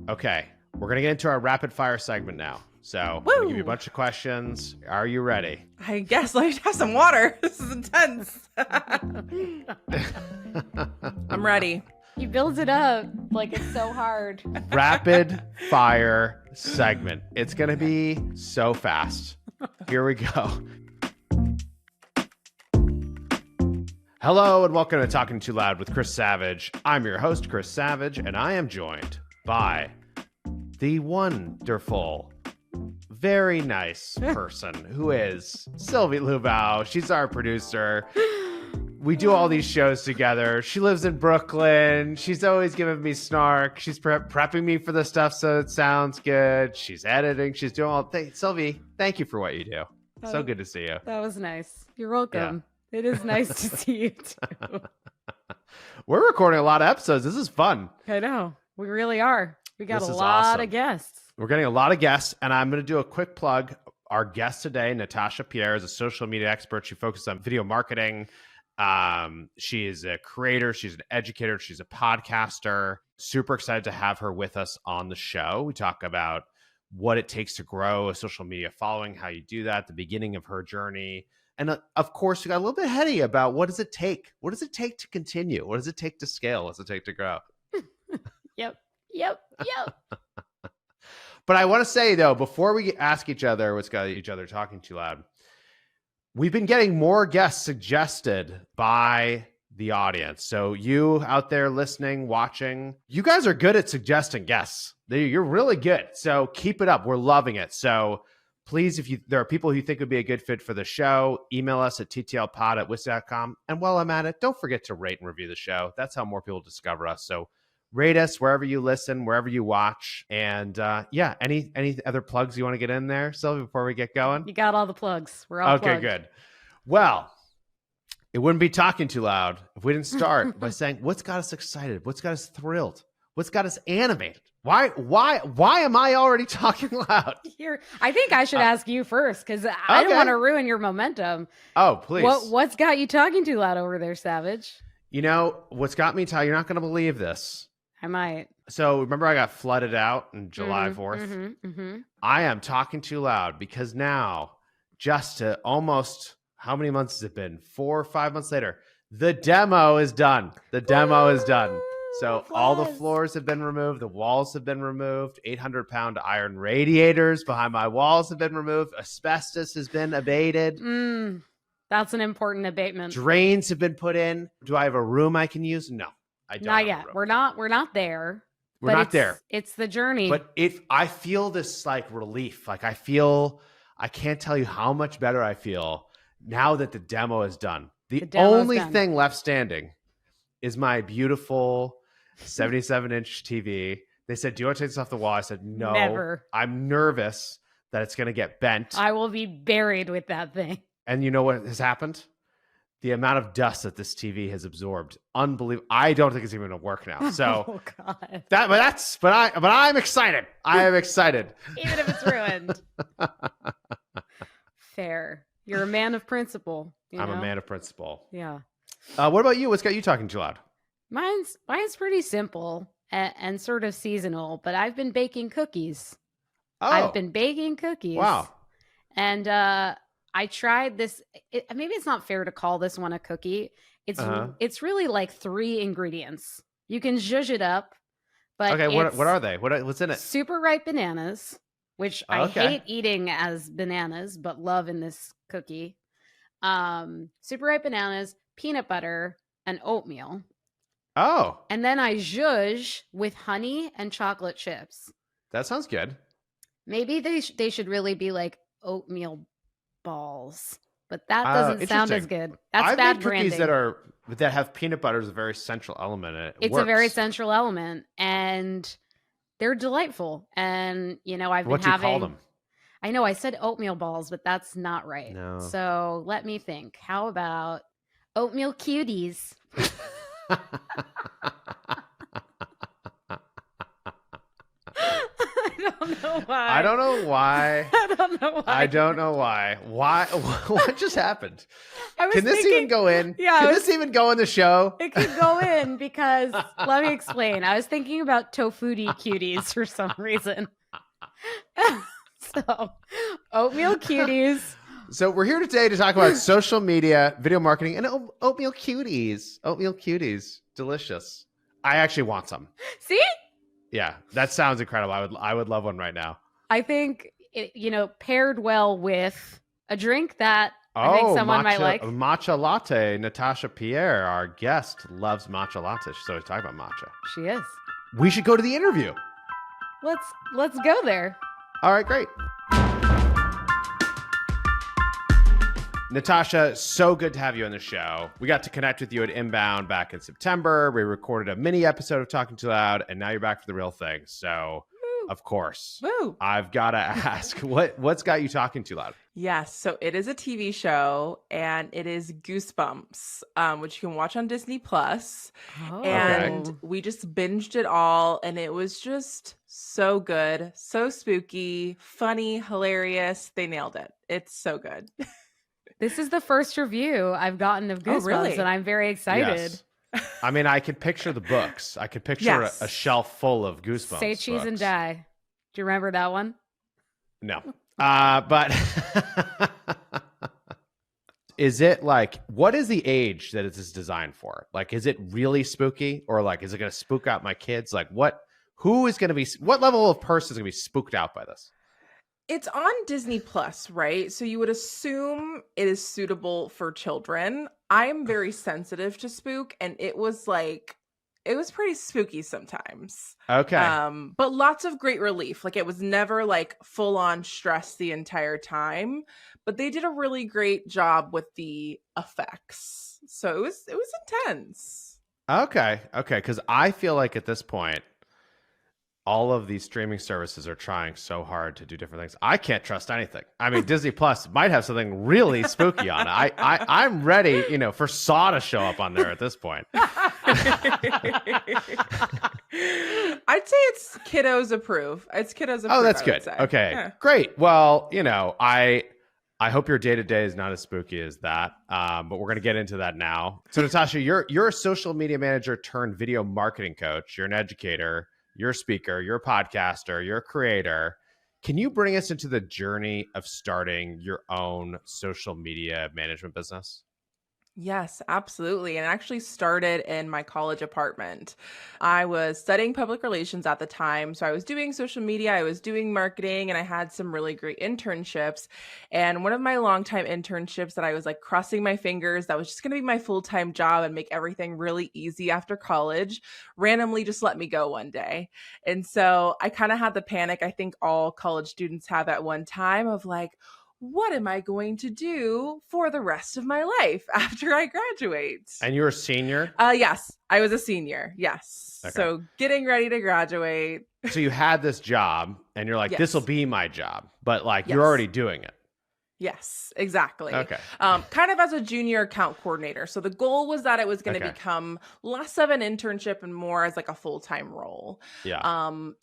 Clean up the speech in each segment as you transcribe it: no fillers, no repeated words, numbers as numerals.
Okay, we're going to get into our rapid fire segment now. So I'm going to give you a bunch of questions. Are you ready? I guess I have some water. This is intense. I'm ready. He builds it up like it's so hard. Rapid fire segment. It's going to be so fast. Here we go. Hello and welcome to Talking Too Loud with Chris Savage. I'm your host, Chris Savage, and I am joined by the wonderful, very nice person who is Sylvie Lubau. She's our producer. We do all these shows together. She lives in Brooklyn. She's always giving me snark. She's prepping me for the stuff so it sounds good. She's editing. She's doing all things. Sylvie, thank you for what you do. So good to see you. That was nice. You're welcome. Yeah. It is nice to see you too. We're recording a lot of episodes. This is fun. I know. We really are. We got a lot of guests. We're getting a lot of guests, and I'm going to do a quick plug. Our guest today, Natasha Pierre, is a social media expert. She focuses on video marketing. She is a creator. She's an educator. She's a podcaster. Super excited to have her with us on the show. We talk about what it takes to grow a social media following, how you do that, the beginning of her journey. And of course, we got a little bit heady about what does it take? What does it take to continue? What does it take to scale? What does it take to grow? Yep. But I want to say, though, before we ask each other what's got each other talking too loud, we've been getting more guests suggested by the audience. So you out there listening, watching, you guys are good at suggesting guests. You're really good. So keep it up. We're loving it. So please, if there are people who you think would be a good fit for the show, email us at ttlpod@wisc.com. And while I'm at it, don't forget to rate and review the show. That's how more people discover us. So rate us wherever you listen, wherever you watch. And any other plugs you want to get in there, Sylvie, before we get going? You got all the plugs. We're all plugged. Okay, good. Well, it wouldn't be talking too loud if we didn't start by saying what's got us excited, what's got us thrilled, what's got us animated. Why am I already talking loud? I think I should ask you first because I don't want to ruin your momentum. Oh, please. What's got you talking too loud over there, Savage? You know, what's got me talking, you're not going to believe this. I might. So remember I got flooded out on July 4th? I am talking too loud because now, just to almost, how many months has it been? 4 or 5 months later, the demo is done. The demo is done. So all the floors have been removed. The walls have been removed. 800-pound iron radiators behind my walls have been removed. Asbestos has been abated. That's an important abatement. Drains have been put in. Do I have a room I can use? No, I don't. Not yet. We're not there. We're not there. It's the journey. But I feel this like relief. Like I can't tell you how much better I feel now that the demo is done. The only thing left standing is my beautiful 77-inch TV. They said, do you want to take this off the wall? I said, no. Never. I'm nervous that it's going to get bent. I will be buried with that thing. And you know what has happened? The amount of dust that this TV has absorbed, unbelievable. I don't think it's even going to work now. So, oh God. But I'm excited. I am excited. Even if it's ruined. Fair. You're a man of principle. I'm a man of principle. Yeah. What about you? What's got you talking too loud? Mine's pretty simple and sort of seasonal, but I've been baking cookies. Oh. I've been baking cookies. Wow. And I tried this. Maybe it's not fair to call this one a cookie. It's really like 3 ingredients. You can zhuzh it up, but okay. What are they? What's in it? Super ripe bananas, which I hate eating as bananas, but love in this cookie. Super ripe bananas, peanut butter, and oatmeal. Oh. And then I zhuzh with honey and chocolate chips. That sounds good. Maybe they should really be like oatmeal balls, but that doesn't sound as good. That's bad branding. Cookies that have peanut butter is a very central element in it. It's a very central element, and they're delightful. And I've been what do you call them? I know I said oatmeal balls, but that's not right. No. So let me think. How about oatmeal cuties? I don't know why. I don't know why. I don't know why. I don't know why. Why? What just happened? I was Can this thinking- even go in? Yeah, Can this even go in the show? It could go in because let me explain. I was thinking about tofuti cuties for some reason. So, oatmeal cuties. So we're here today to talk about social media, video marketing, and oatmeal cuties. Oatmeal cuties, delicious. I actually want some. See? Yeah, that sounds incredible. I would love one right now. I think it, paired well with a drink that I think someone might like. Matcha latte. Natasha Pierre, our guest, loves matcha latte. She's always talking about matcha. She is. We should go to the interview. Let's go there. All right, great. Natasha, so good to have you on the show. We got to connect with you at Inbound back in September. We recorded a mini episode of Talking Too Loud, and now you're back for the real thing. So, of course, I've got to ask, what's got you talking too loud? Yes, so it is a TV show, and it is Goosebumps, which you can watch on Disney Plus. And we just binged it all, and it was just so good, so spooky, funny, hilarious. They nailed it. It's so good. This is the first review I've gotten of Goosebumps, and I'm very excited. Yes. I mean, I could picture the books. I could picture a shelf full of Goosebumps. Say cheese books. and die. Do you remember that one? No. But is it like, what is the age that it is designed for? Like, is it really spooky, or like, is it going to spook out my kids? Like, what level of person is going to be spooked out by this? It's on Disney Plus, right? So you would assume it is suitable for children. I am very sensitive to spook, and it was pretty spooky sometimes. Okay. But lots of great relief. Like, it was never like full on stress the entire time, but they did a really great job with the effects. So it was intense. Okay. Because I feel like at this point, all of these streaming services are trying so hard to do different things. I can't trust anything. I mean, Disney Plus might have something really spooky on it. I'm ready, for Saw to show up on there at this point. I'd say it's kiddos approve. It's kiddos approve. Oh, that's good. Okay, yeah. Great. Well, I hope your day-to-day is not as spooky as that, but we're going to get into that now. So, Natasha, you're a social media manager turned video marketing coach. You're an educator. You're a speaker, you're a podcaster, you're a creator. Can you bring us into the journey of starting your own social media management business? Yes, absolutely. And it actually started in my college apartment. I was studying public relations at the time. So I was doing social media, I was doing marketing, and I had some really great internships. And one of my longtime internships that I was like crossing my fingers, that was just going to be my full-time job and make everything really easy after college, randomly just let me go one day. And so I kind of had the panic I think all college students have at one time of like, what am I going to do for the rest of my life after I graduate? And you're a senior? Yes, I was a senior. Yes. Okay. So getting ready to graduate. So you had this job and you're like, Yes. This will be my job, but like Yes. you're already doing it. Yes, exactly. Okay. Kind of as a junior account coordinator. So the goal was that it was going to Okay. become less of an internship and more as like a full-time role. Yeah.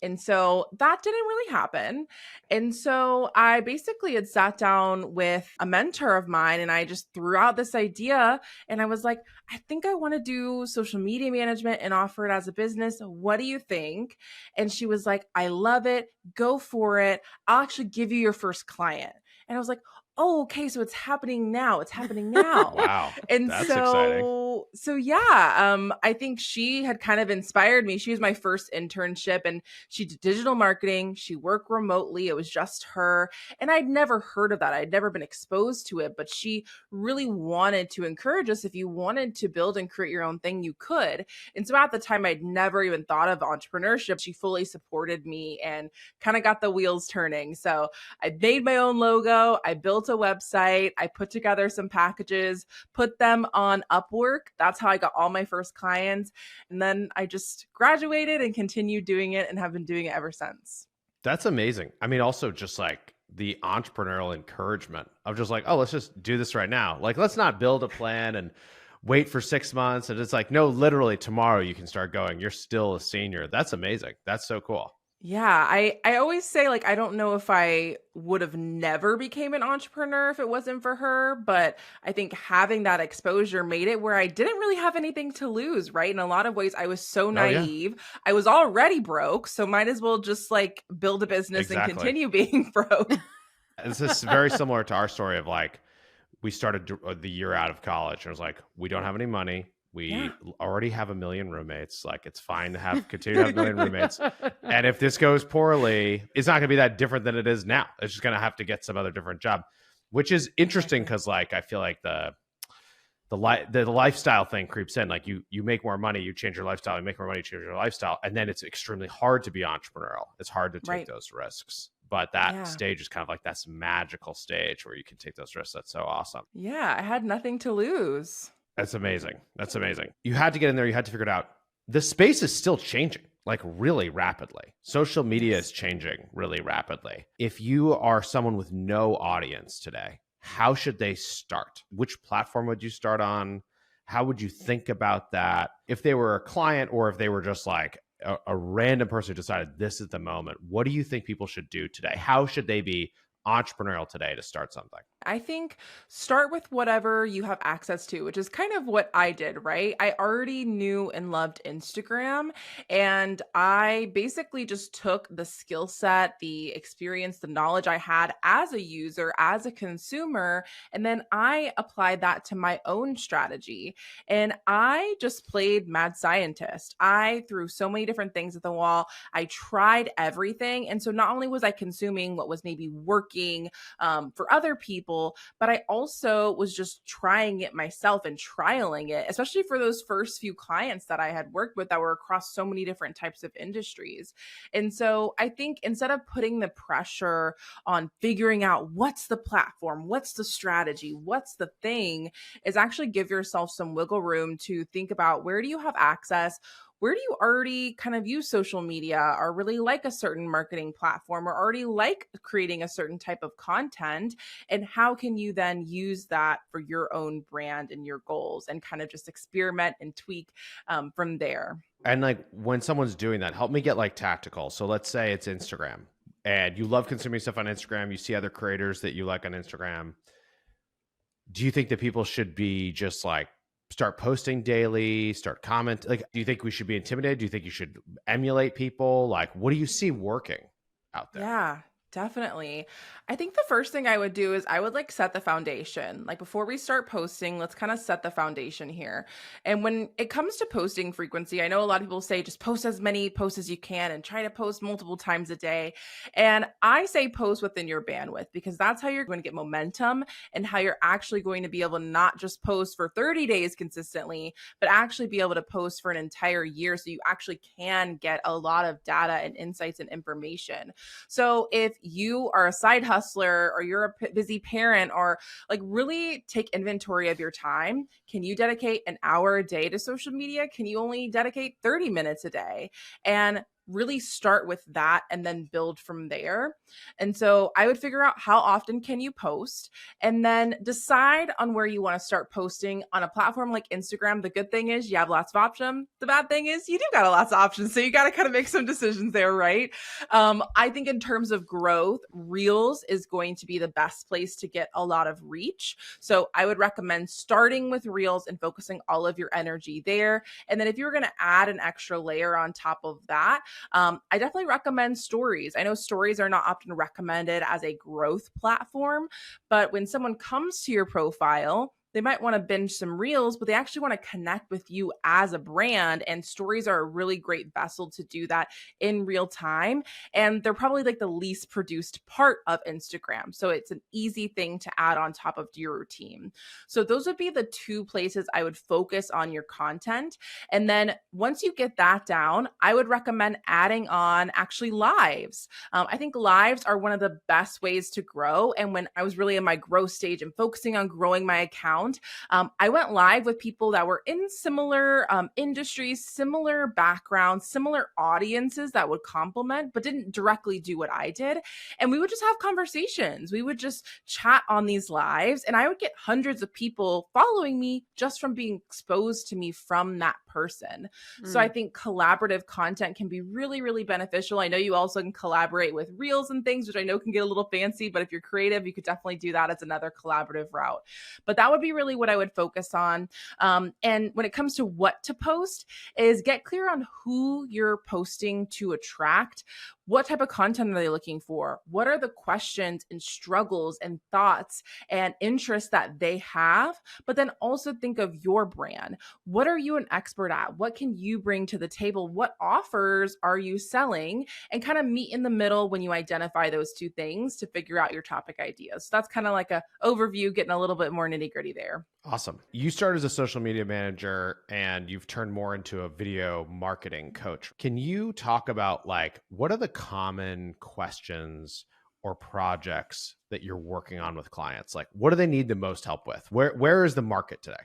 And so that didn't really happen. And so I basically had sat down with a mentor of mine and I just threw out this idea and I was like, I think I want to do social media management and offer it as a business. What do you think? And she was like, I love it. Go for it. I'll actually give you your first client. And I was like, oh, okay, so it's happening now. It's happening now. Wow. And That's exciting. so yeah, I think she had kind of inspired me. She was my first internship and she did digital marketing. She worked remotely. It was just her. And I'd never heard of that. I'd never been exposed to it, but she really wanted to encourage us. If you wanted to build and create your own thing, you could. And so at the time, I'd never even thought of entrepreneurship. She fully supported me and kind of got the wheels turning. So I made my own logo. I built a website. I put together some packages, put them on Upwork. That's how I got all my first clients. And then I just graduated and continued doing it and have been doing it ever since. That's amazing. I mean, also just like the entrepreneurial encouragement of just like, oh, let's just do this right now. Like, let's not build a plan and wait for 6 months. And it's like, no, literally tomorrow you can start going. You're still a senior. That's amazing. That's so cool. Yeah, I always say like I don't know if I would have never became an entrepreneur if it wasn't for her, but I think having that exposure made it where I didn't really have anything to lose, right? In a lot of ways I was so Oh yeah, naive. I was already broke, so might as well just like build a business and exactly. continue being broke. This is very similar to our story of like, we started the year out of college and it was like, we don't have any money. Yeah. We already have a million roommates. Like, it's fine to continue to have a million roommates. And if this goes poorly, it's not going to be that different than it is now. It's just going to have to get some other different job, which is interesting because like, I feel like the lifestyle thing creeps in. Like you make more money, you change your lifestyle, you make more money, you change your lifestyle. And then it's extremely hard to be entrepreneurial. It's hard to take those risks. But that stage is kind of like that's magical stage where you can take those risks. That's so awesome. Yeah, I had nothing to lose. That's amazing. That's amazing. You had to get in there. You had to figure it out. The space is still changing, like really rapidly. Social media is changing really rapidly. If you are someone with no audience today, how should they start? Which platform would you start on? How would you think about that? If they were a client or if they were just like a random person who decided this is the moment, what do you think people should do today? How should they be entrepreneurial today to start something? I think start with whatever you have access to, which is kind of what I did, right? I already knew and loved Instagram, and I basically just took the skill set, the experience, the knowledge I had as a user, as a consumer, and then I applied that to my own strategy. And I just played mad scientist. I threw so many different things at the wall. I tried everything. And so not only was I consuming what was maybe working for other people, but I also was just trying it myself and trialing it, especially for those first few clients that I had worked with that were across so many different types of industries. And so I think instead of putting the pressure on figuring out what's the platform, what's the strategy, what's the thing, is actually give yourself some wiggle room to think about where do you have access? Where do you already kind of use social media or really like a certain marketing platform or already like creating a certain type of content? And how can you then use that for your own brand and your goals and kind of just experiment and tweak from there? And like when someone's doing that, help me get like tactical. So let's say it's Instagram and you love consuming stuff on Instagram. You see other creators that you like on Instagram. Do you think that people should be just like start posting daily, start comment? Like, do you think we should be intimidated? Do you think you should emulate people? Like, what do you see working out there? Yeah, definitely. I think the first thing I would do is I would like set the foundation. Like before we start posting, let's kind of set the foundation here. And when it comes to posting frequency, I know a lot of people say just post as many posts as you can and try to post multiple times a day. And I say post within your bandwidth because that's how you're going to get momentum and how you're actually going to be able to not just post for 30 days consistently, but actually be able to post for an entire year so you actually can get a lot of data and insights and information. So if you are a side hustler or you're a busy parent or like really take inventory of your time, can you dedicate an hour a day to social media? Can you only dedicate 30 minutes a day? And really start with that and then build from there. And so I would figure out how often can you post and then decide on where you want to start posting on a platform like Instagram. The good thing is you have lots of options. The bad thing is you do got lots of options. So you got to kind of make some decisions there, right? I think in terms of growth, Reels is going to be the best place to get a lot of reach. So I would recommend starting with Reels and focusing all of your energy there. And then if you were going to add an extra layer on top of that, I definitely recommend stories. I know stories are not often recommended as a growth platform, but when someone comes to your profile, they might want to binge some reels, but they actually want to connect with you as a brand. And stories are a really great vessel to do that in real time. And they're probably like the least produced part of Instagram. So it's an easy thing to add on top of your routine. So those would be the two places I would focus on your content. And then once you get that down, I would recommend adding on actually lives. I think lives are one of the best ways to grow. And when I was really in my growth stage and focusing on growing my account, I went live with people that were in similar industries, similar backgrounds, similar audiences that would complement, but didn't directly do what I did. And we would just have conversations. We would just chat on these lives. And I would get hundreds of people following me just from being exposed to me from that person. So I think collaborative content can be really, really beneficial. I know you also can collaborate with reels and things, which I know can get a little fancy, but if you're creative, you could definitely do that as another collaborative route. But that would be really what I would focus on. And when it comes to what to post, is get clear on who you're posting to attract. What type of content are they looking for? What are the questions and struggles and thoughts and interests that they have? But then also think of your brand. What are you an expert at? What can you bring to the table? What offers are you selling? And kind of meet in the middle when you identify those two things to figure out your topic ideas. So that's kind of like an overview, getting a little bit more nitty gritty there. Awesome. You started as a social media manager and you've turned more into a video marketing coach. Can you talk about like, what are the common questions or projects that you're working on with clients? Like, what do they need the most help with? Where is the market today?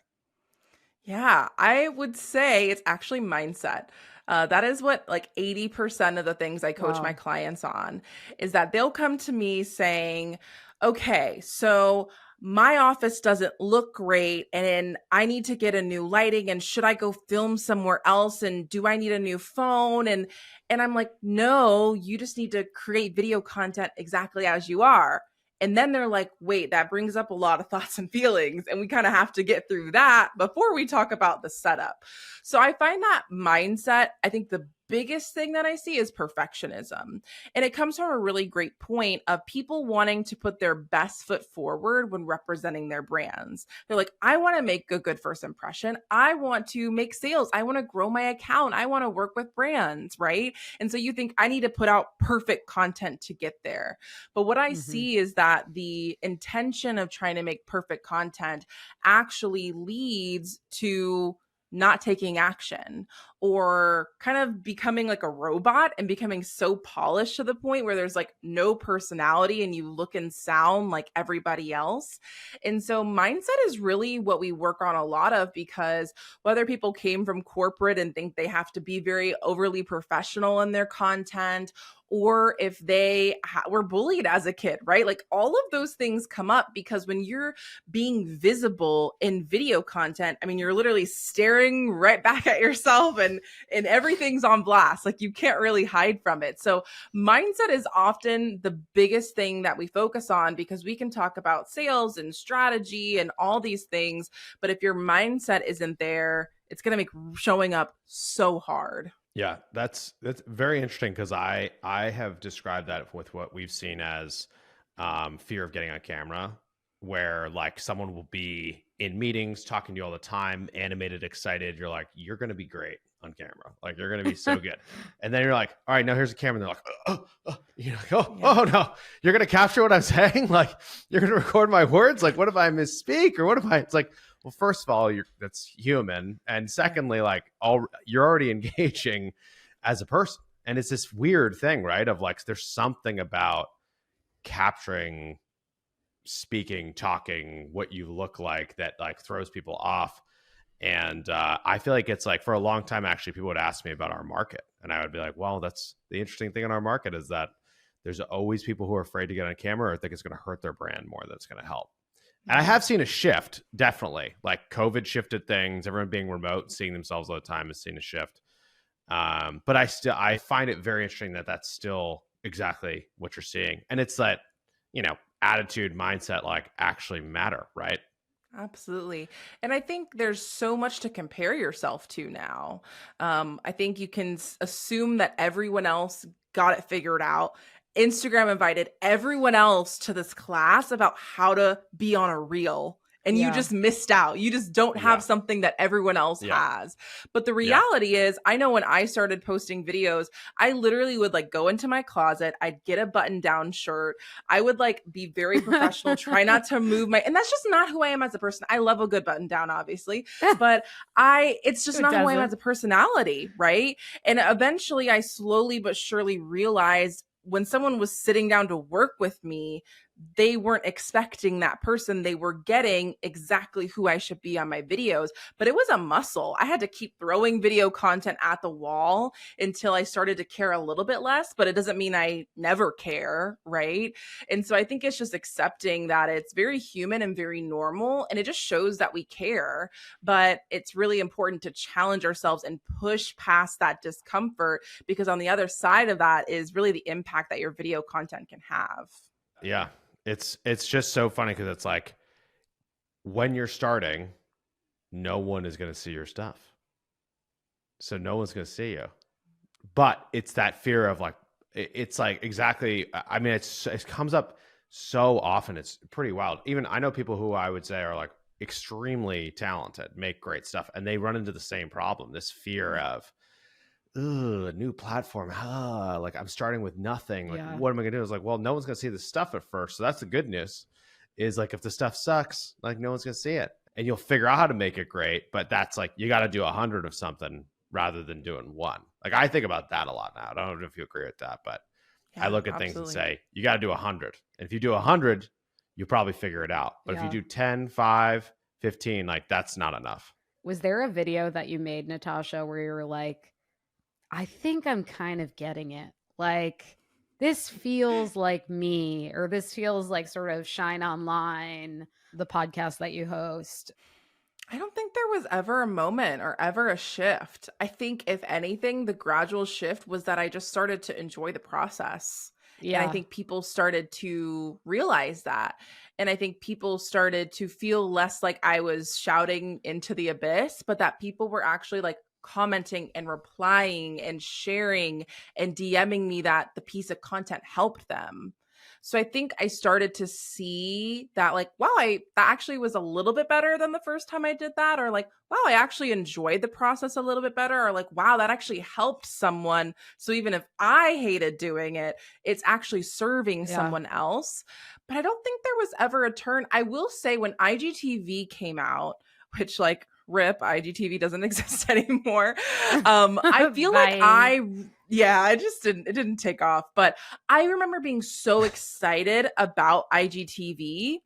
Yeah, I would say it's actually mindset. That is what like 80% of the things I coach my clients on is that they'll come to me saying, okay, so my office doesn't look great and I need to get a new lighting, and should I go film somewhere else, and do I need a new phone? And I'm like, no, you just need to create video content exactly as you are. And then they're like, wait, that brings up a lot of thoughts and feelings. And we kind of have to get through that before we talk about the setup. So I find that mindset, I think the biggest thing that I see is perfectionism. And it comes from a really great point of people wanting to put their best foot forward when representing their brands. They're like, I want to make a good first impression. I want to make sales. I want to grow my account. I want to work with brands, right? And so you think I need to put out perfect content to get there. But what I see is that the intention of trying to make perfect content actually leads to not taking action, or kind of becoming like a robot and becoming so polished to the point where there's like no personality and you look and sound like everybody else. And so mindset is really what we work on a lot of, because whether people came from corporate and think they have to be very overly professional in their content, or if they were bullied as a kid, right? Like all of those things come up because when you're being visible in video content, I mean, you're literally staring right back at yourself and everything's on blast. Like you can't really hide from it. So mindset is often the biggest thing that we focus on, because we can talk about sales and strategy and all these things. But if your mindset isn't there, it's going to make showing up so hard. Yeah, that's very interesting, because I have described that with what we've seen as fear of getting on camera, where like someone will be in meetings talking to you all the time, animated, excited. You're like, you're going to be great on camera. Like you're going to be so good. And then you're like, all right, now here's a camera. And they're like, you're like, oh no, you're going to capture what I'm saying. Like you're going to record my words. Like what if I misspeak, or what if it's like, well, first of all, that's human. And secondly, like you're already engaging as a person. And it's this weird thing, right? Of like, there's something about capturing, speaking, talking, what you look like that like throws people off. And I feel like it's like for a long time, actually, people would ask me about our market. And I would be like, well, that's the interesting thing in our market, is that there's always people who are afraid to get on camera or think it's going to hurt their brand more than it's going to help. And I have seen a shift, definitely. Like COVID shifted things. Everyone being remote, seeing themselves all the time has seen a shift. But I find it very interesting that that's still exactly what you're seeing. And it's that, attitude, mindset, like actually matter, right? Absolutely. And I think there's so much to compare yourself to now. I think you can assume that everyone else got it figured out. Instagram invited everyone else to this class about how to be on a reel. And you just missed out. You just don't have something that everyone else has. But the reality is, I know when I started posting videos, I literally would like go into my closet. I'd get a button down shirt. I would like be very professional, try not to move and that's just not who I am as a person. I love a good button down, obviously, but it's just not who I am as a personality. Right. And eventually I slowly but surely realized when someone was sitting down to work with me, they weren't expecting that person. They were getting exactly who I should be on my videos, but it was a muscle. I had to keep throwing video content at the wall until I started to care a little bit less, but it doesn't mean I never care, right? And so I think it's just accepting that it's very human and very normal, and it just shows that we care, but it's really important to challenge ourselves and push past that discomfort, because on the other side of that is really the impact that your video content can have. Yeah. It's just so funny because it's like when you're starting, no one is going to see your stuff. So no one's going to see you. But it's that fear of like, it's like exactly, I mean, it comes up so often. It's pretty wild. Even I know people who I would say are like extremely talented, make great stuff, and they run into the same problem, this fear of, a new platform. Like I'm starting with nothing. Like, what am I gonna do? It's like, well, no one's gonna see the stuff at first. So that's the good news. Is like if the stuff sucks, like no one's gonna see it, and you'll figure out how to make it great. But that's like you got to do 100 of something rather than doing one. Like I think about that a lot now. I don't know if you agree with that, but I look at things and say you got to do 100. And if you do 100, you probably figure it out. But if you do 10, 5, 15, like that's not enough. Was there a video that you made, Natasha, where you were like, I think I'm kind of getting it. Like, this feels like me, or this feels like sort of Shine Online, the podcast that you host? I don't think there was ever a moment or ever a shift. I think, if anything, the gradual shift was that I just started to enjoy the process. Yeah. And I think people started to realize that. And I think people started to feel less like I was shouting into the abyss, but that people were actually like commenting and replying and sharing and DMing me that the piece of content helped them. So I think I started to see that like, wow, that actually was a little bit better than the first time I did that. Or like, wow, I actually enjoyed the process a little bit better. Or like, wow, that actually helped someone. So even if I hated doing it, it's actually serving someone else. But I don't think there was ever a turn. I will say when IGTV came out, which like, rip, IGTV doesn't exist anymore. I feel like it didn't take off. But I remember being so excited about IGTV.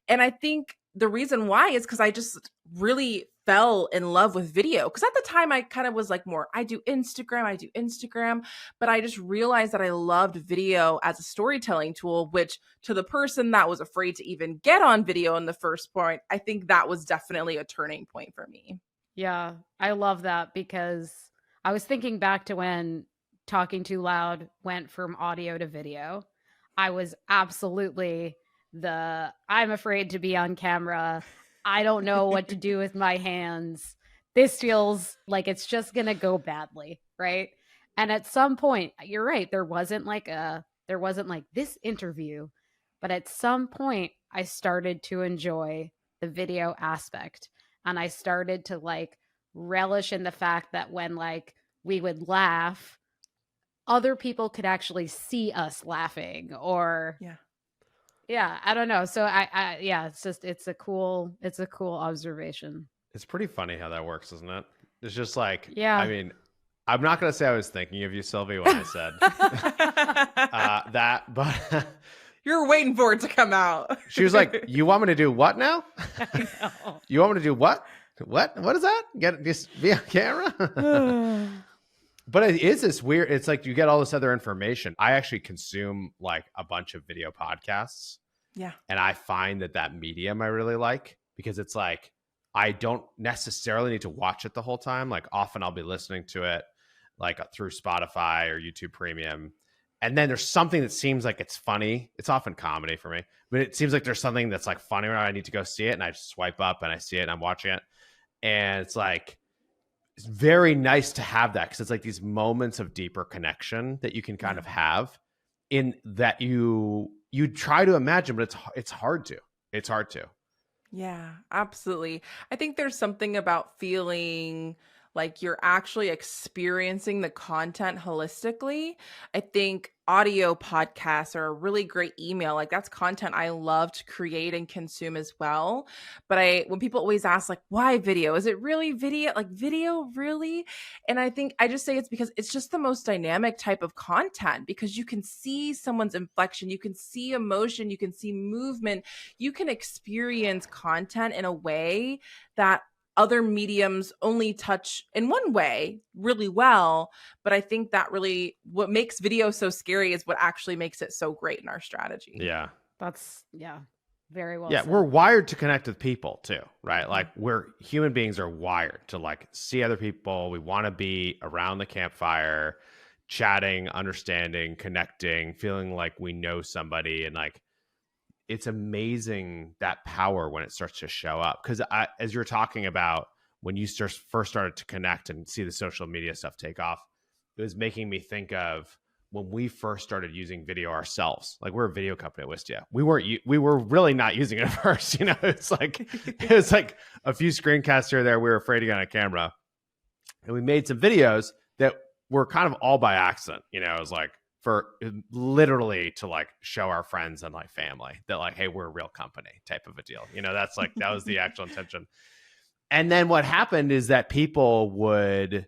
And I think the reason why is because I just really fell in love with video. Because at the time I kind of was like more, I do Instagram. But I just realized that I loved video as a storytelling tool, which to the person that was afraid to even get on video in the first point, I think that was definitely a turning point for me. Yeah, I love that, because I was thinking back to when Talking Too Loud went from audio to video. I was absolutely I'm afraid to be on camera. I don't know what to do with my hands. This feels like it's just going to go badly, right? And at some point, you're right, there wasn't like this interview, but at some point I started to enjoy the video aspect, and I started to like relish in the fact that when like we would laugh, other people could actually see us laughing, or I don't know. So it's a cool observation. It's pretty funny how that works, isn't it? It's just like, I mean, I'm not going to say I was thinking of you, Sylvie, when I said that, but you're waiting for it to come out. She was like, you want me to do what now? I know. You want me to do what? What is that? Just be on camera? But it is this weird, it's like you get all this other information. I actually consume like a bunch of video podcasts. Yeah. And I find that medium I really like, because it's like, I don't necessarily need to watch it the whole time. Like often I'll be listening to it like through Spotify or YouTube Premium. And then there's something that seems like it's funny. It's often comedy for me, but it seems like there's something that's like funny where I need to go see it. And I just swipe up and I see it and I'm watching it. And it's like, it's very nice to have that, because it's like these moments of deeper connection that you can kind of have in that you try to imagine, but it's hard to. It's hard to. Yeah, absolutely. I think there's something about feeling like you're actually experiencing the content holistically. I think audio podcasts are a really great email. Like that's content I love to create and consume as well. But when people always ask like, why video? Is it really video? Like video really? And I think I just say it's because it's just the most dynamic type of content, because you can see someone's inflection, you can see emotion, you can see movement, you can experience content in a way that other mediums only touch in one way really well. But I think that really what makes video so scary is what actually makes it so great in our strategy. Yeah. That's very well Yeah, said. we're wired to connect with people too, right? Like we're human beings are wired to like see other people. We want to be around the campfire, chatting, understanding, connecting, feeling like we know somebody. And like it's amazing that power when it starts to show up. Because as you're talking about when you first started to connect and see the social media stuff take off, it was making me think of when we first started using video ourselves. Like we're a video company at Wistia. We were really not using it at first. You know, it was like a few screencasts here or there. We were afraid to get on a camera, and we made some videos that were kind of all by accident. You know, it was like for literally to like show our friends and like family that like, hey, we're a real company type of a deal. You know, that's like, that was the actual intention. And then what happened is that people would, it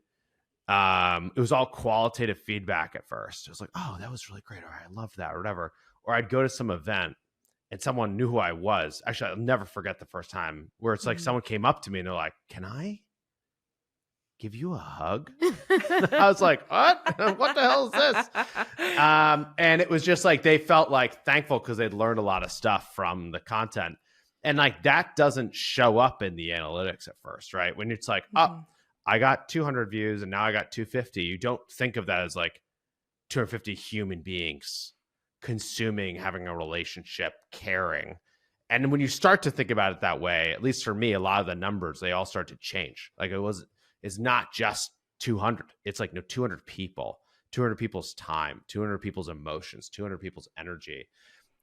was all qualitative feedback at first. It was like, oh, that was really great. Or I love that or whatever. Or I'd go to some event and someone knew who I was. Actually, I'll never forget the first time where it's like someone came up to me and they're like, can I give you a hug? I was like, what? What the hell is this? And it was just like, they felt like thankful because they'd learned a lot of stuff from the content. And like, that doesn't show up in the analytics at first, right? When it's like, oh, I got 200 views and now I got 250. You don't think of that as like 250 human beings consuming, having a relationship, caring. And when you start to think about it that way, at least for me, a lot of the numbers, they all start to change. Like it's not just 200. It's like, no, 200 people, 200 people's time, 200 people's emotions, 200 people's energy.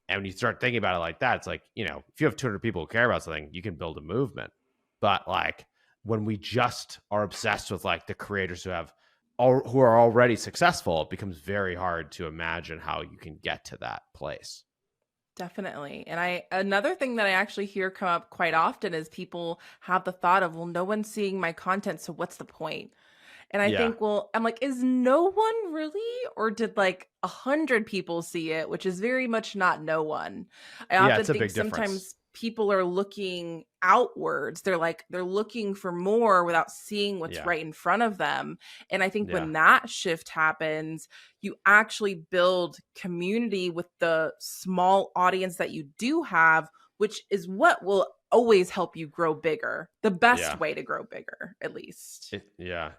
And when you start thinking about it like that, it's like, you know, if you have 200 people who care about something, you can build a movement. But like when we just are obsessed with like the creators who are already successful, it becomes very hard to imagine how you can get to that place. Definitely. And another thing that I actually hear come up quite often is people have the thought of, well, no one's seeing my content, so what's the point? And I think, well, I'm like, is no one really? Or did like 100 people see it, which is very much not no one. I often think sometimes people are looking outwards. They're looking for more without seeing what's right in front of them. And I think when that shift happens, you actually build community with the small audience that you do have, which is what will always help you grow bigger. The best way to grow bigger, at least.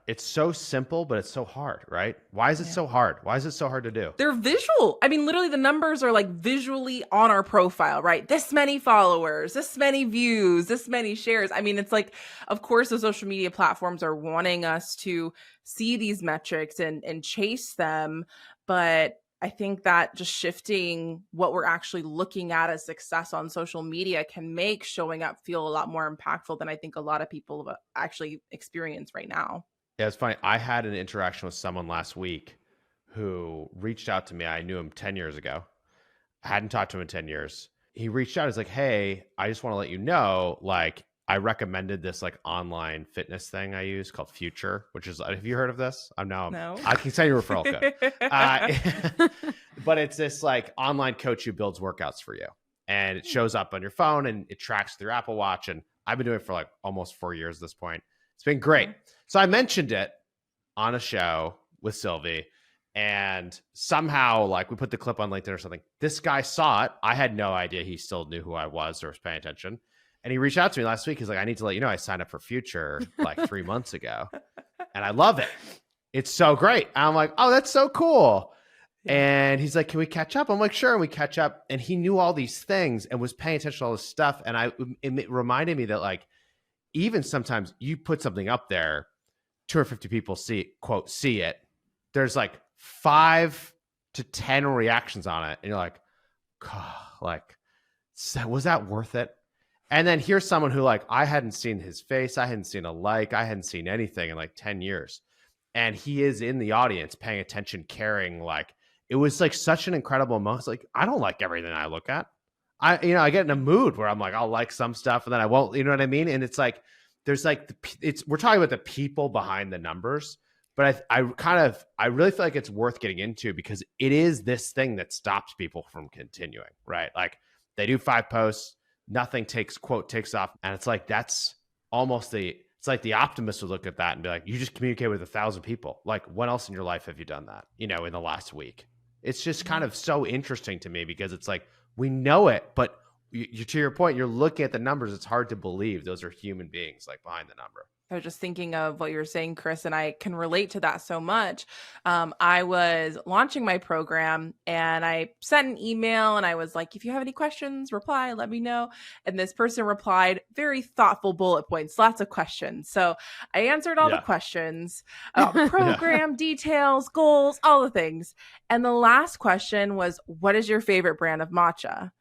It's so simple, but it's so hard, right? Why is it so hard? Why is it so hard to do? They're visual. I mean, literally the numbers are like visually on our profile, right? This many followers, this many views, this many shares. I mean, it's like, of course, the social media platforms are wanting us to see these metrics and chase them. But I think that just shifting what we're actually looking at as success on social media can make showing up feel a lot more impactful than I think a lot of people have actually experienced right now. Yeah, it's funny. I had an interaction with someone last week who reached out to me. I knew him 10 years ago. I hadn't talked to him in 10 years. He reached out. He's like, hey, I just want to let you know, like, I recommended this like online fitness thing I use called Future, which is, have you heard of this? No. I can send you a referral code. But it's this like online coach who builds workouts for you, and it shows up on your phone and it tracks through Apple Watch. And I've been doing it for like almost 4 years at this point. It's been great. So I mentioned it on a show with Sylvie, and somehow like we put the clip on LinkedIn or something. This guy saw it. I had no idea he still knew who I was or was paying attention. And he reached out to me last week. He's like, I need to let you know I signed up for Future like 3 months ago. And I love it. It's so great. And I'm like, oh, that's so cool. And he's like, can we catch up? I'm like, sure. And we catch up. And he knew all these things and was paying attention to all this stuff. And it reminded me that like, even sometimes you put something up there, 250 people see it. There's like 5 to 10 reactions on it. And you're like, God, like, was that worth it? And then here's someone who like, I hadn't seen his face. I hadn't seen a like, I hadn't seen anything in like 10 years. And he is in the audience paying attention, caring. Like, it was like such an incredible moment. It's like, I don't like everything I look at. I get in a mood where I'm like, I'll like some stuff and then I won't, you know what I mean? And it's like, there's like, we're talking about the people behind the numbers, but I really feel like it's worth getting into because it is this thing that stops people from continuing, right? Like they do 5 posts, nothing takes off. And it's like, that's almost it's like the optimist would look at that and be like, you just communicate with 1,000 people. Like when else in your life have you done that? In the last week? It's just kind of so interesting to me because it's like, we know it, but to your point, you're looking at the numbers. It's hard to believe those are human beings like behind the number. I was just thinking of what you were saying, Chris, and I can relate to that so much. I was launching my program and I sent an email and I was like, if you have any questions, reply, let me know. And this person replied, very thoughtful bullet points, lots of questions. So I answered all the questions, program details, goals, all the things. And the last question was, what is your favorite brand of matcha?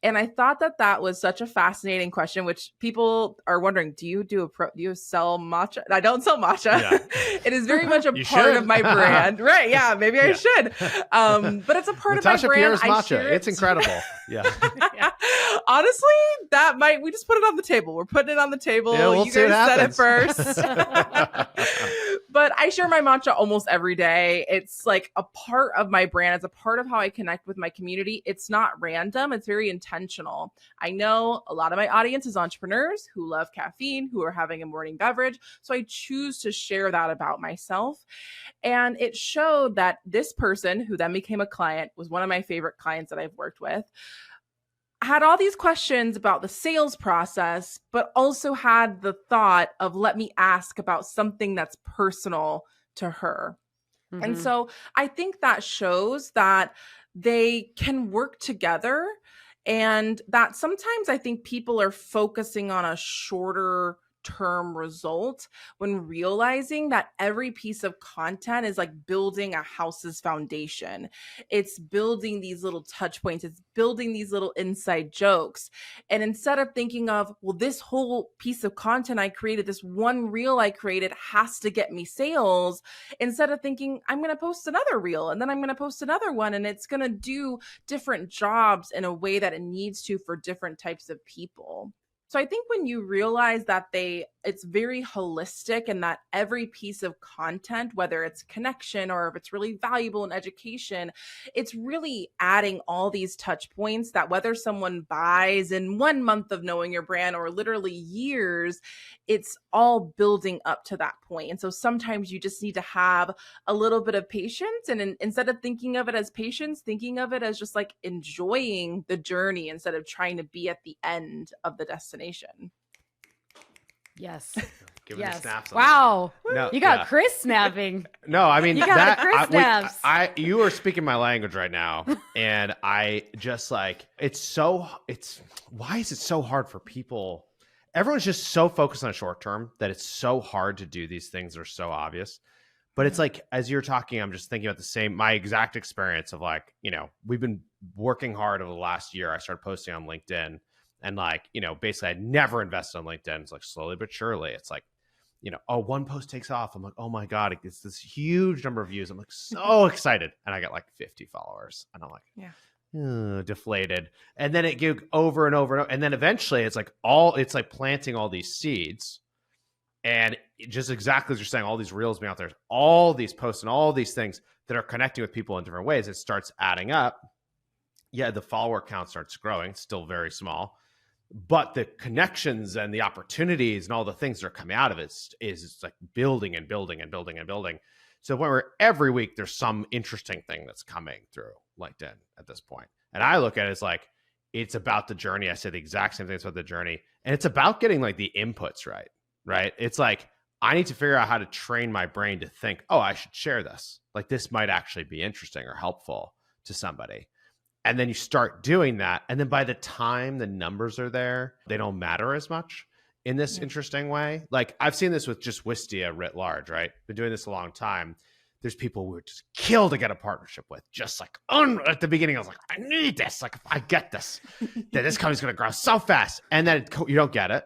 And I thought that was such a fascinating question, which people are wondering, do you sell matcha? I don't sell matcha. Yeah. It is very much a part of my brand. Right. Yeah, maybe I should. But it's a part Natasha of my brand. Pierre's matcha. It's incredible. Yeah. Honestly, we just put it on the table. We're putting it on the table. Yeah, we'll you guys said it first. But I share my matcha almost every day. It's like a part of my brand. It's a part of how I connect with my community. It's not random. It's very intentional. I know a lot of my audience is entrepreneurs who love caffeine, who are having a morning beverage. So I choose to share that about myself. And it showed that this person, who then became a client, was one of my favorite clients that I've worked with, had all these questions about the sales process, but also had the thought of, let me ask about something that's personal to her. Mm-hmm. And so I think that shows that they can work together, and that sometimes I think people are focusing on a shorter term result when realizing that every piece of content is like building a house's foundation. It's building these little touch points. It's building these little inside jokes. And instead of thinking of, well, this whole piece of content I created, this one reel I created has to get me sales, instead of thinking, I'm going to post another reel and then I'm going to post another one, and it's going to do different jobs in a way that it needs to for different types of people. So I think when you realize that it's very holistic, and that every piece of content, whether it's connection or if it's really valuable in education, it's really adding all these touch points that whether someone buys in 1 month of knowing your brand or literally years, it's all building up to that point. And so sometimes you just need to have a little bit of patience, and instead of thinking of it as patience, thinking of it as just like enjoying the journey instead of trying to be at the end of the destination. Yes. Giving the snaps. Wow. No, you got Chris snapping. No, I mean, you got Chris snaps. You are speaking my language right now. And I just like, why is it so hard for people? Everyone's just so focused on short term that it's so hard to do these things that are so obvious. But it's like, as you're talking, I'm just thinking about my exact experience of like, we've been working hard over the last year. I started posting on LinkedIn. And like, basically I'd never invested on LinkedIn. It's like slowly but surely. It's like, one post takes off. I'm like, oh my God, it gets this huge number of views. I'm like so excited. And I got like 50 followers. And I'm like, deflated. And then it goes over and over and over. And then eventually it's like planting all these seeds. And just exactly as you're saying, all these reels being out there, all these posts and all these things that are connecting with people in different ways. It starts adding up. Yeah, the follower count starts growing. It's still very small. But the connections and the opportunities and all the things that are coming out of it is like building and building and building and building. So when every week there's some interesting thing that's coming through LinkedIn at this point. And I look at it as like, it's about the journey. I say the exact same thing about the journey. And it's about getting like the inputs right? It's like, I need to figure out how to train my brain to think, oh, I should share this. Like this might actually be interesting or helpful to somebody. And then you start doing that. And then by the time the numbers are there, they don't matter as much in this interesting way. Like I've seen this with just Wistia writ large, right? Been doing this a long time. there's people we would just kill to get a partnership with. Just like at the beginning, I was like, I need this. Like, if I get this, then this company's going to grow so fast. And then you don't get it.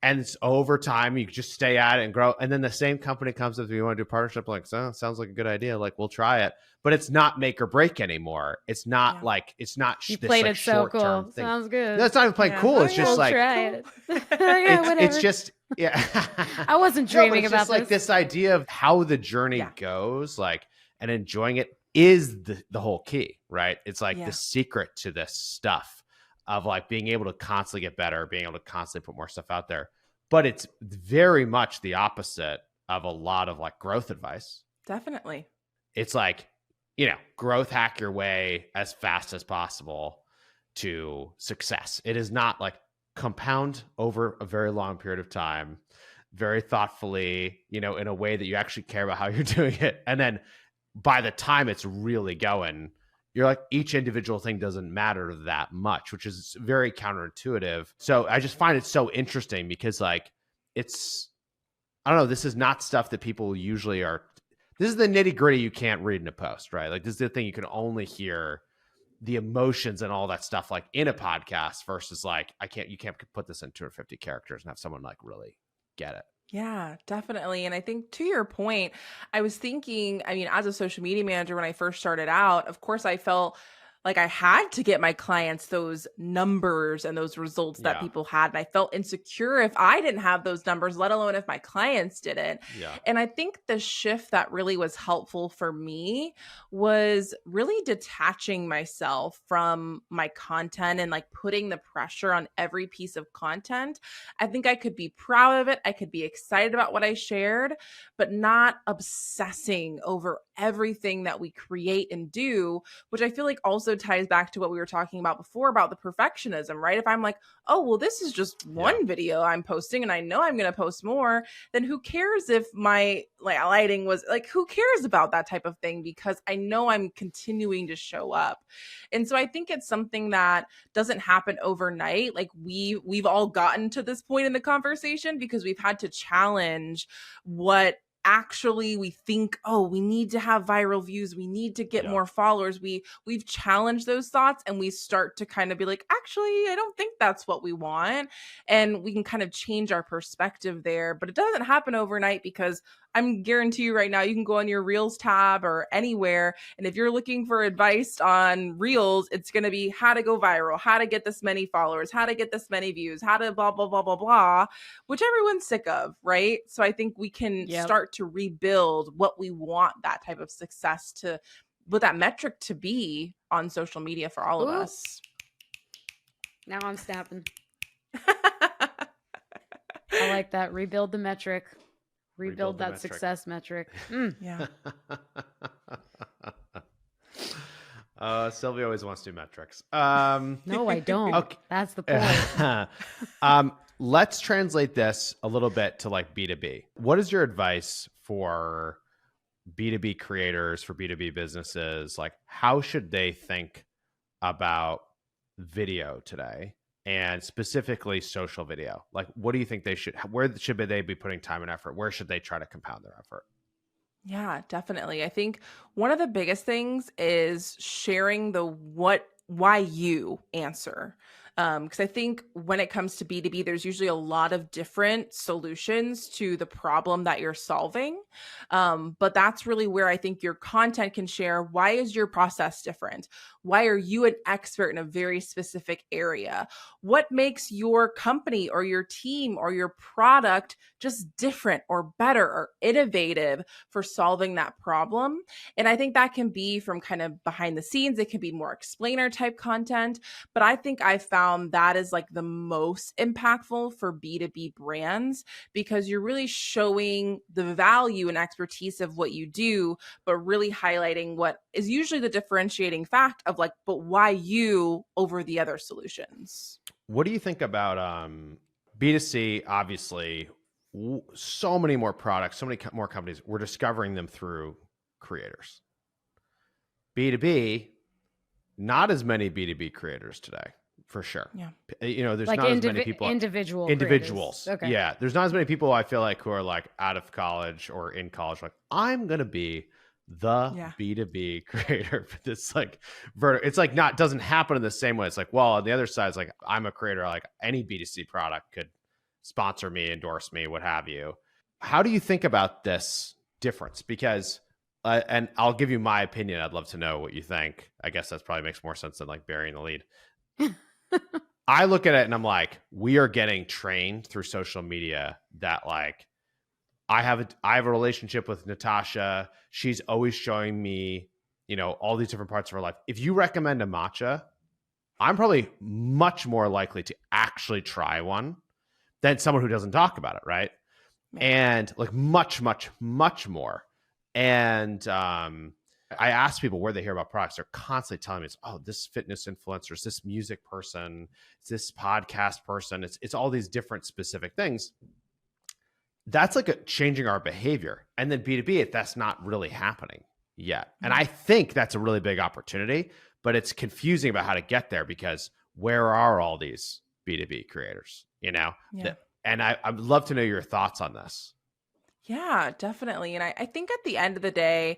And it's over time, you just stay at it and grow. And then the same company comes up, you want to do a partnership, like, so sounds like a good idea. Like, we'll try it. But it's not make or break anymore. It's not like, it's not You this played like it so cool. thing. Sounds good. No, it's not even playing cool. It's just we'll like, try it. it's just, yeah. I wasn't dreaming it's about just like this idea of how the journey goes, like, and enjoying it is the whole key, right? It's like the secret to this stuff of like being able to constantly get better, being able to constantly put more stuff out there. But it's very much the opposite of a lot of like growth advice. Definitely. It's like, growth hack your way as fast as possible to success. It is not like compound over a very long period of time, very thoughtfully, in a way that you actually care about how you're doing it. And then by the time it's really going, you're like, each individual thing doesn't matter that much, which is very counterintuitive. So I just find it so interesting because like, I don't know, this is not stuff that people usually are. This is the nitty gritty you can't read in a post, right? Like, this is the thing you can only hear the emotions and all that stuff like in a podcast versus like, you can't put this in 250 characters and have someone like really get it. Yeah, definitely. And I think to your point, I was thinking, I mean, as a social media manager, when I first started out, of course, I felt like I had to get my clients those numbers and those results that people had. And I felt insecure if I didn't have those numbers, let alone if my clients didn't. Yeah. And I think the shift that really was helpful for me was really detaching myself from my content and like putting the pressure on every piece of content. I think I could be proud of it. I could be excited about what I shared, but not obsessing over everything that we create and do, which I feel like also ties back to what we were talking about before about the perfectionism, right? If I'm like, oh, well, this is just one video I'm posting and I know I'm going to post more, then who cares if my lighting was like, who cares about that type of thing? Because I know I'm continuing to show up. And so I think it's something that doesn't happen overnight. Like we've all gotten to this point in the conversation because we've had to challenge what actually we think, oh, we need to have viral views, we need to get more followers. We've challenged those thoughts and we start to kind of be like, actually, I don't think that's what we want. And we can kind of change our perspective there, but it doesn't happen overnight because I'm guarantee you right now, you can go on your Reels tab or anywhere. And if you're looking for advice on Reels, it's going to be how to go viral, how to get this many followers, how to get this many views, how to blah, blah, blah, blah, blah, which everyone's sick of, right? So I think we can start to rebuild what we want that type of success to, what that metric to be on social media for all of us. Now I'm snapping. I like that. Rebuild the metric. Rebuild that metric. Success metric. Yeah. Sylvia always wants to do metrics. No, I don't. Okay. That's the point. Let's translate this a little bit to like B2B. What is your advice for B2B creators, for B2B businesses? Like, how should they think about video today? And specifically social video? Like, what do you think where should they be putting time and effort? Where should they try to compound their effort? Yeah, definitely. I think one of the biggest things is sharing the why you answer. Because I think when it comes to B2B, there's usually a lot of different solutions to the problem that you're solving. But that's really where I think your content can share. Why is your process different? Why are you an expert in a very specific area? What makes your company or your team or your product just different or better or innovative for solving that problem? And I think that can be from kind of behind the scenes. It can be more explainer type content. But I think I found that is like the most impactful for B2B brands because you're really showing the value and expertise of what you do, but really highlighting what is usually the differentiating fact of like, but why you over the other solutions? What do you think about B2C? Obviously, so many more products, so many more companies. We're discovering them through creators. B2B, not as many B2B creators today. For sure. Yeah. There's like not as many people. Individuals. Okay. Yeah. There's not as many people I feel like who are like out of college or in college. Like, I'm going to be the Yeah. B2B creator for this like it's like not doesn't happen in the same way. It's like, well, on the other side, it's like I'm a creator, like any B2C product could sponsor me, endorse me, what have you. How do you think about this difference? Because and I'll give you my opinion. I'd love to know what you think. I guess that probably makes more sense than like burying the lead. I look at it and I'm like, we are getting trained through social media that like I have a relationship with Natasha. She's always showing me, you know, all these different parts of her life. If you recommend a matcha, I'm probably much more likely to actually try one than someone who doesn't talk about it, right? Yeah. And like much, much, much more. And I ask people where they hear about products. They're constantly telling me, it's, oh, this fitness influencer, it's this music person, it's this podcast person. It's all these different specific things. That's like changing our behavior. And then B2B, that's not really happening yet. And I think that's a really big opportunity, but it's confusing about how to get there because where are all these B2B creators, you know? Yeah. And I'd love to know your thoughts on this. Yeah, definitely. And I think at the end of the day,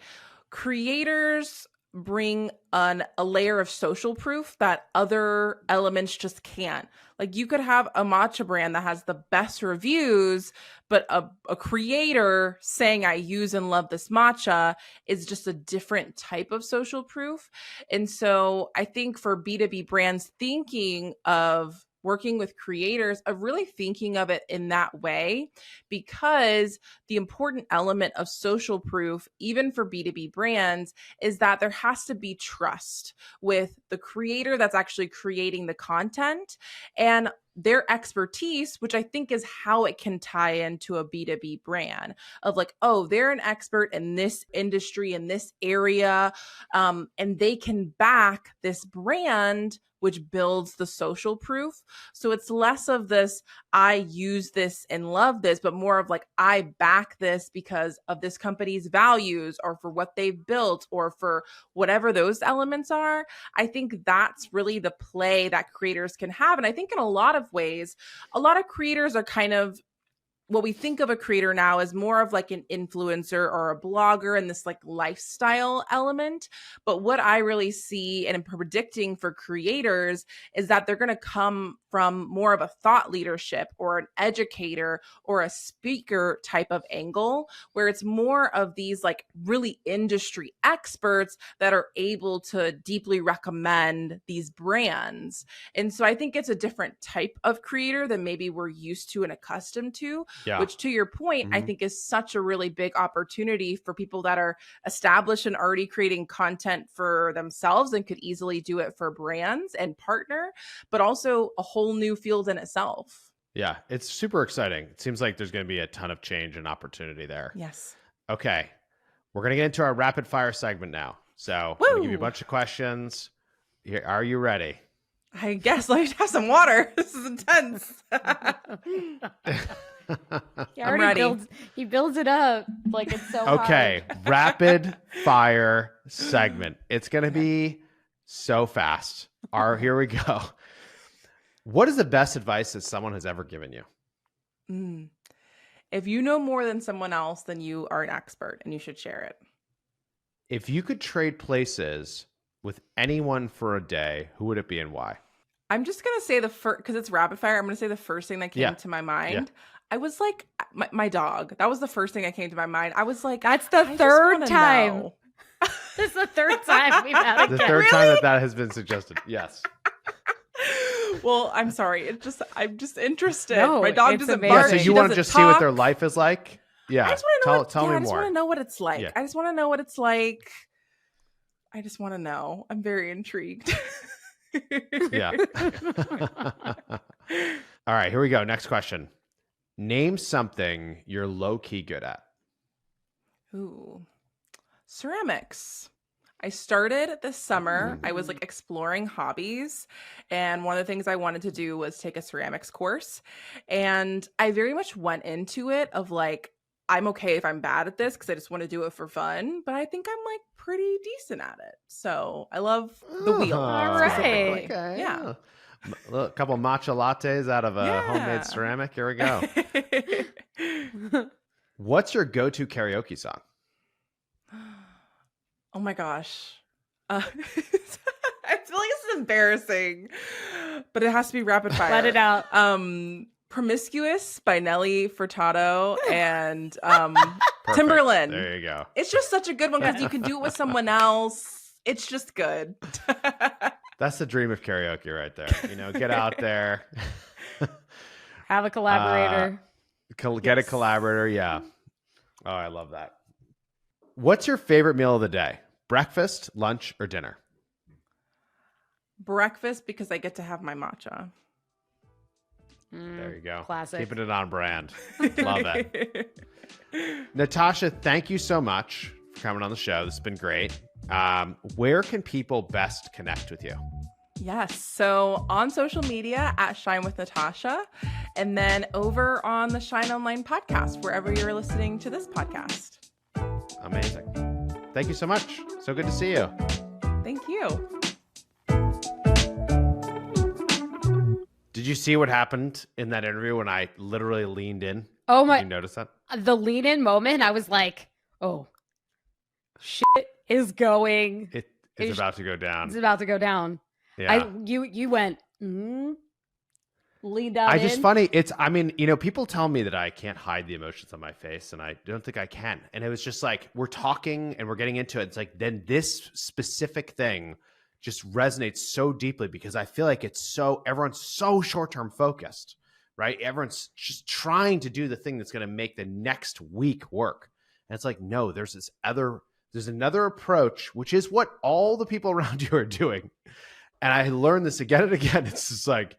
creators bring a layer of social proof that other elements just can't. Like you could have a matcha brand that has the best reviews, but a creator saying I use and love this matcha is just a different type of social proof. And so I think for B2B brands thinking of working with creators, of really thinking of it in that way, because the important element of social proof, even for B2B brands, is that there has to be trust with the creator that's actually creating the content and their expertise, which I think is how it can tie into a B2B brand of like, oh, they're an expert in this industry, in this area, and they can back this brand, which builds the social proof. So it's less of this, I use this and love this, but more of like, I back this because of this company's values or for what they've built or for whatever those elements are. I think that's really the play that creators can have. And I think in a lot of ways, a lot of creators are kind of, what we think of a creator now is more of like an influencer or a blogger and this like lifestyle element. But what I really see and am predicting for creators is that they're going to come from more of a thought leadership or an educator or a speaker type of angle, where it's more of these like really industry experts that are able to deeply recommend these brands. And so I think it's a different type of creator than maybe we're used to and accustomed to. Yeah. Which to your point, I think is such a really big opportunity for people that are established and already creating content for themselves and could easily do it for brands and partner, but also a whole new field in itself. Yeah, it's super exciting. It seems like there's going to be a ton of change and opportunity there. Yes. Okay. We're going to get into our rapid fire segment now. So I'm going to give you a bunch of questions. Here, are you ready? I guess let me have some water. This is intense. He builds it up like it's so okay. hard. Rapid fire segment. It's going to be so fast. Here we go. What is the best advice that someone has ever given you? If you know more than someone else, then you are an expert and you should share it. If you could trade places with anyone for a day, who would it be and why? I'm just going to say the first, because it's rapid fire, I'm going to say the first thing that came to my mind. Yeah. I was like, my dog. That was the first thing that came to my mind. I was like, that's the third time. This is the third time we've had the third time that has been suggested. Yes. Well, I'm sorry. I'm just interested. No, my dog doesn't amazing. bark. So you want to just see what their life is like? Yeah. I just want to know. Tell me more. I just want to know what it's like. Yeah. I just want to know what it's like. I just want to know. I'm very intrigued. Yeah. All right, here we go. Next question. Name something you're low-key good at. Ooh. Ceramics. I started this summer. I was like exploring hobbies. And one of the things I wanted to do was take a ceramics course. And I very much went into it of like, I'm okay if I'm bad at this because I just want to do it for fun. But I think I'm like pretty decent at it. So I love the wheel. All right. Okay. Yeah. A couple matcha lattes out of a homemade ceramic. Here we go. What's your go-to karaoke song? Oh my gosh. I feel like this is embarrassing, but it has to be rapid fire. Let it out. Promiscuous by Nelly Furtado and Perfect. Timberland. There you go. It's just such a good one because you can do it with someone else. It's just good. That's the dream of karaoke right there. You know, get out there. Have a collaborator. Get a collaborator. Yeah. Oh, I love that. What's your favorite meal of the day? Breakfast, lunch, or dinner? Breakfast, because I get to have my matcha. There you go. Classic. Keeping it on brand. Love it. Natasha, thank you so much for coming on the show. This has been great. Where can people best connect with you? Yes. So on social media at Shine with Natasha, and then over on the Shine Online podcast, wherever you're listening to this podcast. Amazing. Thank you so much. So good to see you. Thank you. Did you see what happened in that interview when I literally leaned in? Oh my! Did you notice that? The lean in moment, I was like, "Oh, shit is going. It's about to go down. It's about to go down." Yeah. You went leaned out. Just funny. People tell me that I can't hide the emotions on my face, and I don't think I can. And it was just like, we're talking and we're getting into it. It's like, then this specific thing just resonates so deeply because I feel like everyone's so short-term focused, right? Everyone's just trying to do the thing that's going to make the next week work. And it's like, no, there's another approach, which is what all the people around you are doing. And I learned this again and again. It's just like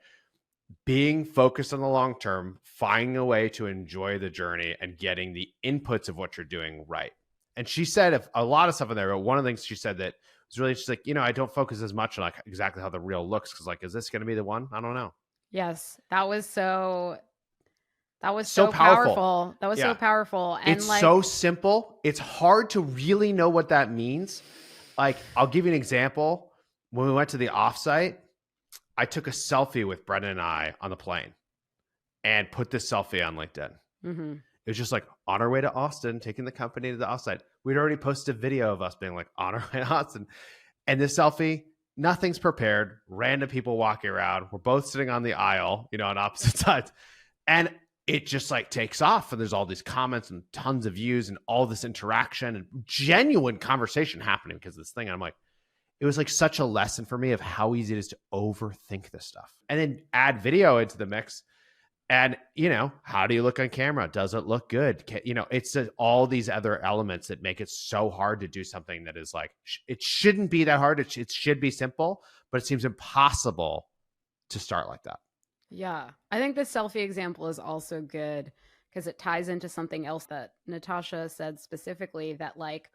being focused on the long term, finding a way to enjoy the journey and getting the inputs of what you're doing right. And she said a lot of stuff in there, but one of the things she said that was really just like, I don't focus as much on like exactly how the reel looks. Cause like, is this going to be the one? I don't know. Yes. That was so powerful. That was so powerful. And it's so simple. It's hard to really know what that means. Like, I'll give you an example. When we went to the offsite, I took a selfie with Brendan and I on the plane and put this selfie on LinkedIn. Mm-hmm. It was just like on our way to Austin, taking the company to the offsite. We'd already posted a video of us being like on our way to Austin. And this selfie, nothing's prepared. Random people walking around. We're both sitting on the aisle, on opposite sides. And it just like takes off. And there's all these comments and tons of views and all this interaction and genuine conversation happening because of this thing. And I'm like, it was like such a lesson for me of how easy it is to overthink this stuff and then add video into the mix. And, how do you look on camera? Does it look good? It's all these other elements that make it so hard to do something that is like, it shouldn't be that hard. It should be simple, but it seems impossible to start like that. Yeah. I think the selfie example is also good because it ties into something else that Natasha said specifically, that like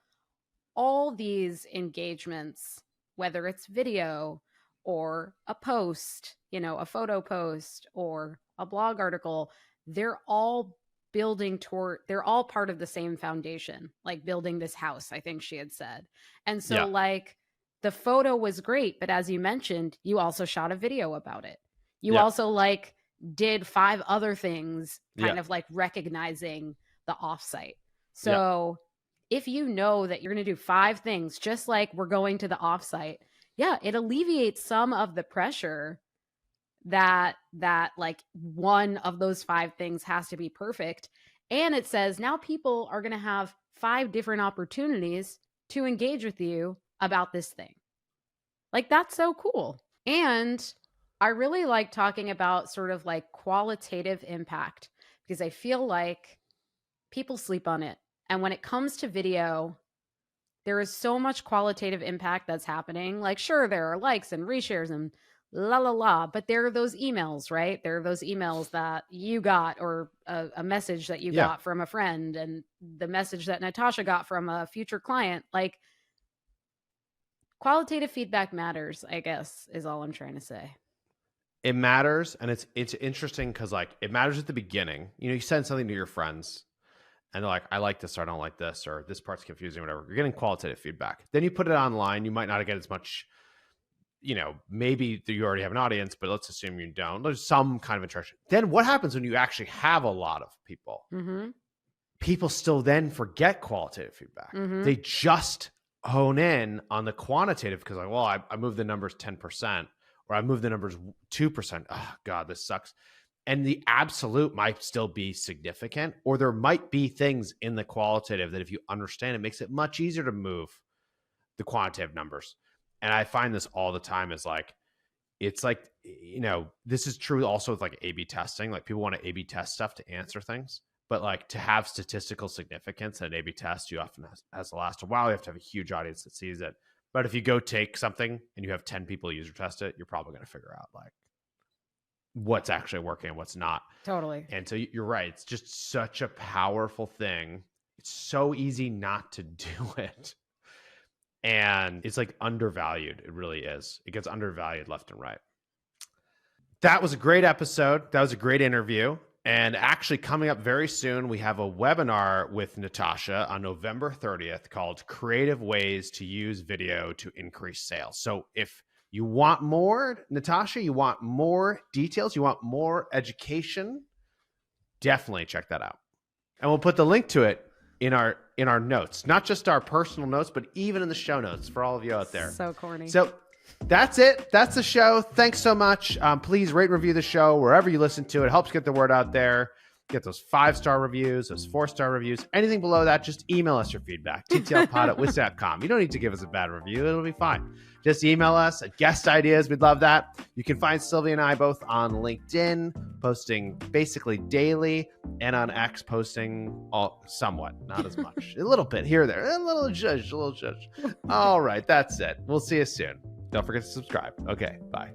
all these engagements, whether it's video or a post, a photo post or a blog article, they're all they're all part of the same foundation, like building this house, I think she had said. And so like the photo was great, but as you mentioned, you also shot a video about it. You also like did 5 other things, kind of like recognizing the offsite. So if you know that you're going to do 5 things, just like we're going to the offsite, it alleviates some of the pressure that like one of those 5 things has to be perfect. And it says now people are going to have 5 different opportunities to engage with you about this thing. Like, that's so cool. And I really like talking about sort of like qualitative impact because I feel like people sleep on it. And when it comes to video, there is so much qualitative impact that's happening. Like, sure, there are likes and reshares and but there are those emails, right? There are those emails that you got, or a message that you got from a friend, and the message that Natasha got from a future client. Like, qualitative feedback matters, I guess, is all I'm trying to say. It matters. And it's interesting because like it matters at the beginning. You send something to your friends and they're like, I like this or I don't like this, or this part's confusing, whatever. You're getting qualitative feedback. Then you put it online. You might not get as much, maybe you already have an audience, but let's assume you don't. There's some kind of interaction. Then what happens when you actually have a lot of people? Mm-hmm. People still then forget qualitative feedback. Mm-hmm. They just hone in on the quantitative because like, well, I moved the numbers 10% or I moved the numbers 2%. Oh God, this sucks. And the absolute might still be significant, or there might be things in the qualitative that if you understand, it makes it much easier to move the quantitative numbers. And I find this all the time is like, it's like, you know, this is true also with like A/B testing. Like people want to A/B test stuff to answer things, but like to have statistical significance at A/B test, you often has to last a while. You have to have a huge audience that sees it. But if you go take something and you have 10 people user test it, you're probably going to figure out like what's actually working and what's not. Totally. And so you're right. It's just such a powerful thing. It's so easy not to do it. And it's like undervalued. It really is. It gets undervalued left and right. That was a great episode. That was a great interview. And actually coming up very soon, we have a webinar with Natasha on November 30th called Creative Ways to Use Video to Increase Sales. So if you want more, Natasha, you want more details, you want more education, definitely check that out. And we'll put the link to it in our notes, not just our personal notes, but even in the show notes for all of you out there. So corny. So that's it. That's the show. Thanks so much. Please rate and review the show wherever you listen to it. It helps get the word out there. Get those 5-star reviews, those 4-star reviews. Anything below that, just email us your feedback. ttlpod@wiz.com. You don't need to give us a bad review. It'll be fine. Just email us at guest ideas. We'd love that. You can find Sylvia and I both on LinkedIn, posting basically daily, and on X, posting somewhat, not as much. A little bit here or there. A little judge. All right, that's it. We'll see you soon. Don't forget to subscribe. Okay, bye.